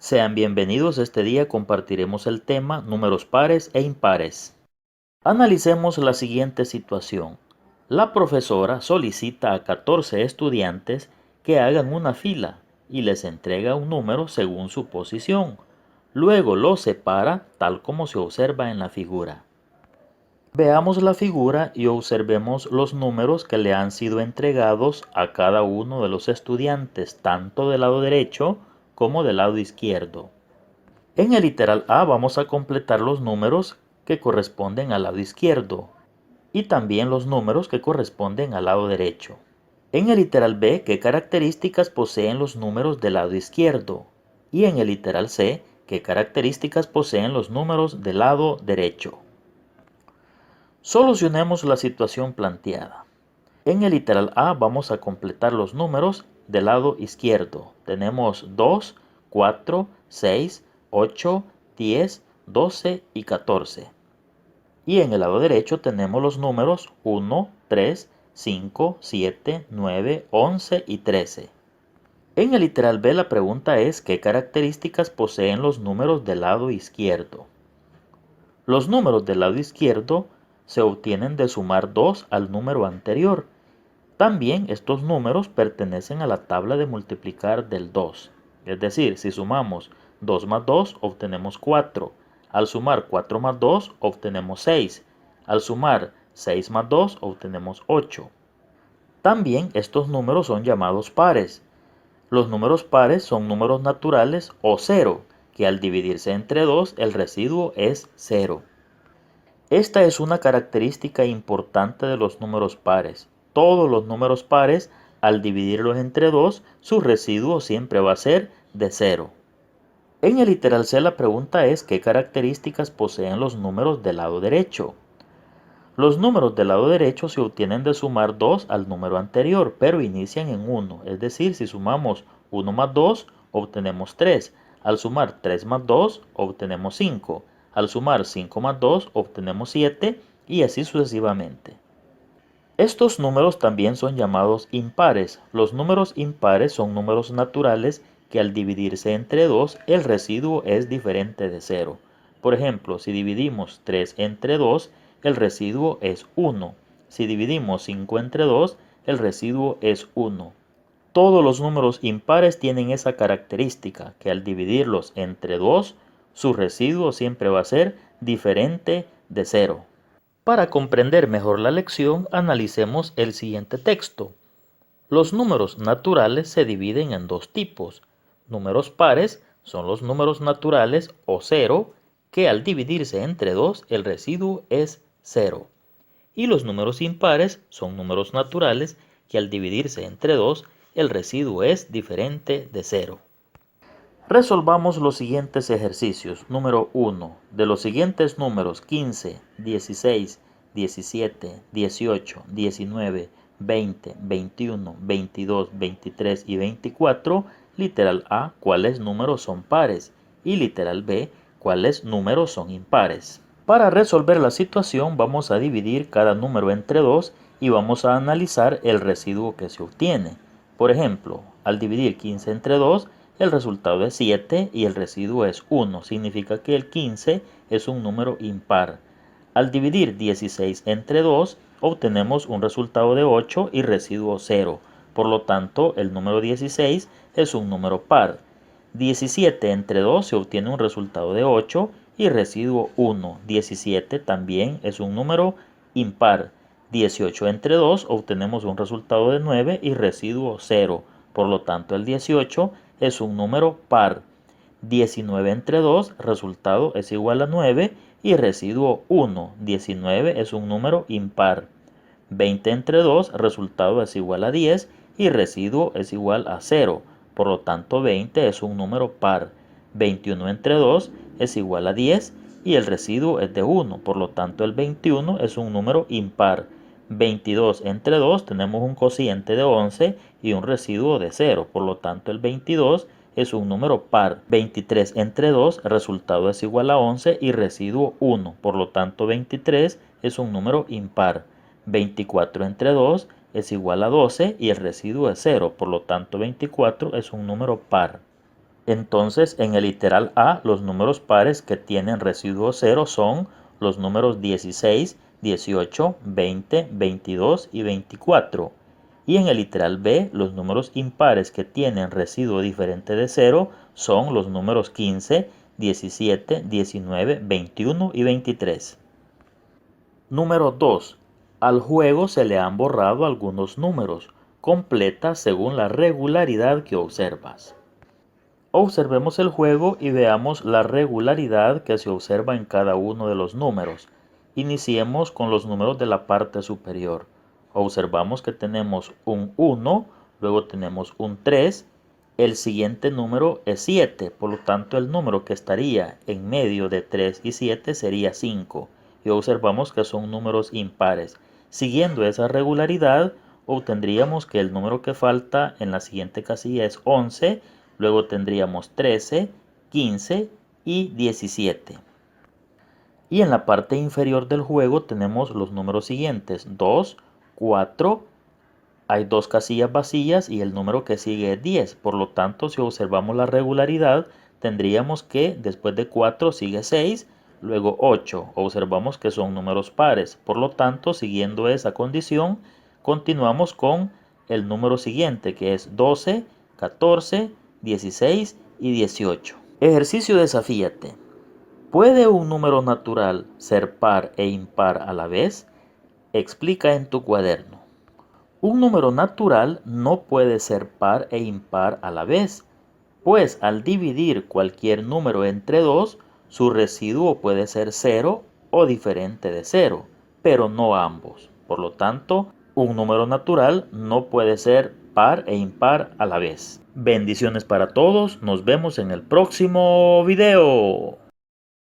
Sean bienvenidos, este día compartiremos el tema números pares e impares. Analicemos la siguiente situación. La profesora solicita a 14 estudiantes que hagan una fila y les entrega un número según su posición. Luego los separa tal como se observa en la figura. Veamos la figura y observemos los números que le han sido entregados a cada uno de los estudiantes, tanto del lado derecho como del lado izquierdo. En el literal A vamos a completar los números que corresponden al lado izquierdo y también los números que corresponden al lado derecho. En el literal B, ¿qué características poseen los números del lado izquierdo? Y en el literal C, ¿qué características poseen los números del lado derecho? Solucionemos la situación planteada. En el literal A vamos a completar los números del lado izquierdo. Tenemos 2, 4, 6, 8, 10, 12 y 14. Y en el lado derecho tenemos los números 1, 3, 5, 7, 9, 11 y 13. En el literal B la pregunta es ¿qué características poseen los números del lado izquierdo? Los números del lado izquierdo se obtienen de sumar 2 al número anterior. También estos números pertenecen a la tabla de multiplicar del 2. Es decir, si sumamos 2 más 2 obtenemos 4. Al sumar 4 más 2 obtenemos 6. Al sumar 6 más 2 obtenemos 8. También estos números son llamados pares. Los números pares son números naturales o cero, que al dividirse entre 2 el residuo es 0. Esta es una característica importante de los números pares. Todos los números pares, al dividirlos entre 2, su residuo siempre va a ser de 0. En el literal C la pregunta es ¿qué características poseen los números del lado derecho? Los números del lado derecho se obtienen de sumar 2 al número anterior, pero inician en 1. Es decir, si sumamos 1 más 2, obtenemos 3. Al sumar 3 más 2, obtenemos 5. Al sumar 5 más 2 obtenemos 7 y así sucesivamente. Estos números también son llamados impares. Los números impares son números naturales que al dividirse entre 2 el residuo es diferente de 0. Por ejemplo, si dividimos 3 entre 2, el residuo es 1. Si dividimos 5 entre 2, el residuo es 1. Todos los números impares tienen esa característica, que al dividirlos entre 2, su residuo siempre va a ser diferente de 0. Para comprender mejor la lección, analicemos el siguiente texto. Los números naturales se dividen en dos tipos. Números pares son los números naturales o 0, que al dividirse entre 2 el residuo es 0. Y los números impares son números naturales que al dividirse entre 2 el residuo es diferente de 0. Resolvamos los siguientes ejercicios. Número 1. De los siguientes números 15, 16, 17, 18, 19, 20, 21, 22, 23 y 24, literal A, ¿cuáles números son pares? Y literal B, ¿cuáles números son impares? Para resolver la situación vamos a dividir cada número entre 2 y vamos a analizar el residuo que se obtiene. Por ejemplo, al dividir 15 entre 2, el resultado es 7 y el residuo es 1. Significa que el 15 es un número impar. Al dividir 16 entre 2, obtenemos un resultado de 8 y residuo 0. Por lo tanto, el número 16 es un número par. 17 entre 2 se obtiene un resultado de 8 y residuo 1. 17 también es un número impar. 18 entre 2 obtenemos un resultado de 9 y residuo 0. Por lo tanto, el 18 es un número par. 19 entre 2, resultado es igual a 9 y residuo 1. 19 es un número impar. 20 entre 2, resultado es igual a 10 y residuo es igual a 0. Por lo tanto, 20 es un número par. 21 entre 2 es igual a 10 y el residuo es de 1. Por lo tanto, el 21 es un número impar. 22 entre 2 tenemos un cociente de 11 y un residuo de 0. Por lo tanto, el 22 es un número par. 23 entre 2, el resultado es igual a 11 y residuo 1. Por lo tanto, 23 es un número impar. 24 entre 2 es igual a 12 y el residuo es 0. Por lo tanto, 24 es un número par. Entonces, en el literal A, los números pares que tienen residuo 0 son los números 16, 18, 20, 22 y 24. Y en el literal B, los números impares que tienen residuo diferente de 0 son los números 15, 17, 19, 21 y 23. Número 2. Al juego se le han borrado algunos números. Completa según la regularidad que observas. Observemos el juego y veamos la regularidad que se observa en cada uno de los números. Iniciemos con los números de la parte superior. Observamos que tenemos un 1, luego tenemos un 3, el siguiente número es 7, por lo tanto el número que estaría en medio de 3 y 7 sería 5. Y observamos que son números impares. Siguiendo esa regularidad, obtendríamos que el número que falta en la siguiente casilla es 11, luego tendríamos 13, 15 y 17. Y en la parte inferior del juego tenemos los números siguientes: 2, 4, hay dos casillas vacías y el número que sigue es 10. Por lo tanto, si observamos la regularidad, tendríamos que después de 4 sigue 6, luego 8. Observamos que son números pares. Por lo tanto, siguiendo esa condición, continuamos con el número siguiente, que es 12, 14, 16 y 18. Ejercicio desafíate. ¿Puede un número natural ser par e impar a la vez? Explica en tu cuaderno. Un número natural no puede ser par e impar a la vez, pues al dividir cualquier número entre 2, su residuo puede ser 0 o diferente de 0, pero no ambos. Por lo tanto, un número natural no puede ser par e impar a la vez. Bendiciones para todos, nos vemos en el próximo video.